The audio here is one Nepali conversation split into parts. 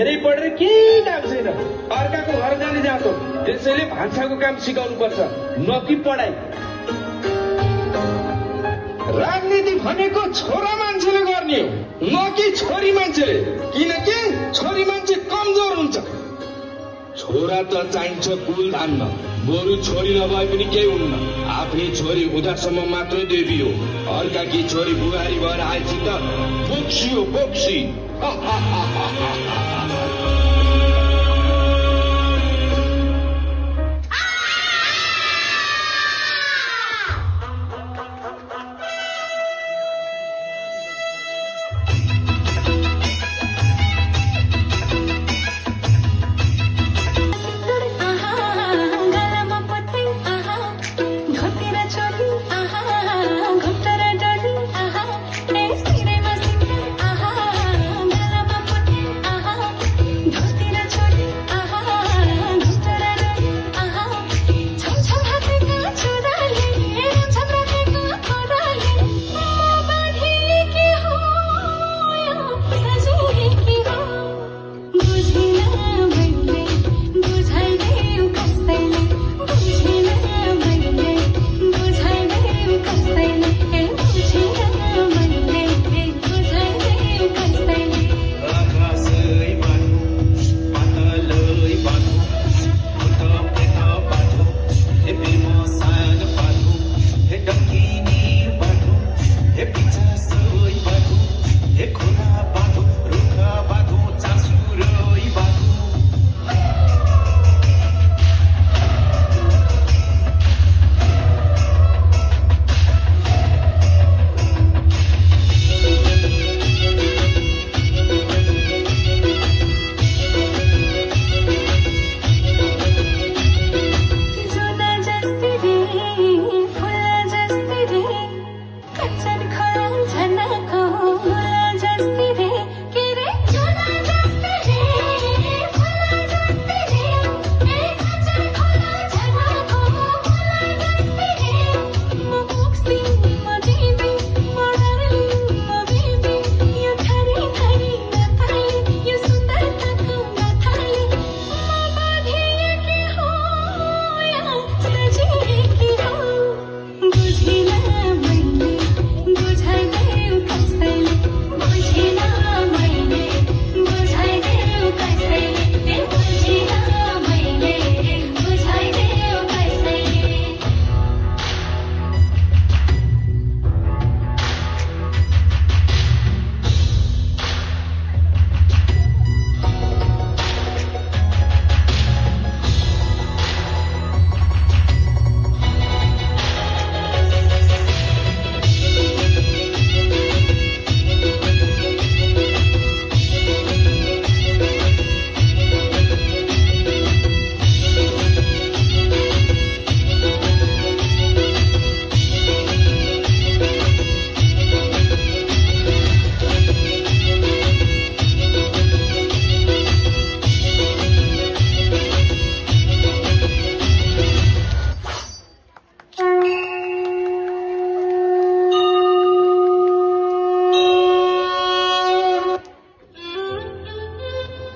धेरै पढेर केही काम छैन, अर्काको घर जाने जाँतो। त्यसैले भान्साको काम सिकाउनु पर्छ, न कि पढाइ। राजनीति भनेको छोरा मान्छेले गर्ने हो, न कि छोरी मान्छेले, किनकि छोरी मान्छे कमजोर हुन्छ। छोरा त चाहिन्छ कुल धान्न, बरु छोरी नभए पनि केही हुन्न। आफ्नै छोरी हुँदासम्म मात्रै देवी हो, अर्काकी छोरी बुहारी भएर आएपछि त बोक्सी हो, बोक्सी।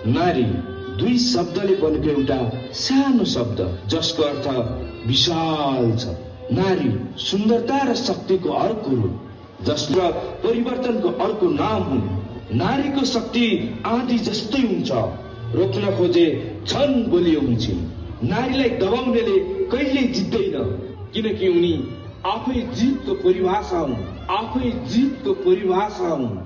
नारी दुई शब्दले बनेको एउटा सानो शब्द जसको अर्थ विशाल छ। नारी सुन्दरता र शक्तिको अर्को रूप जसको परिवर्तनको अर्को नाम हुन्। नारीको शक्ति आँधी जस्तै हुन्छ, रोक्न खोजे छन् बलियो हुन्छन्। नारीलाई दबाउनेले कहिल्यै जित्दैन, किनकि उनी आफै जितको परिभाषा हुन्, आफै जितको परिभाषा हुन्।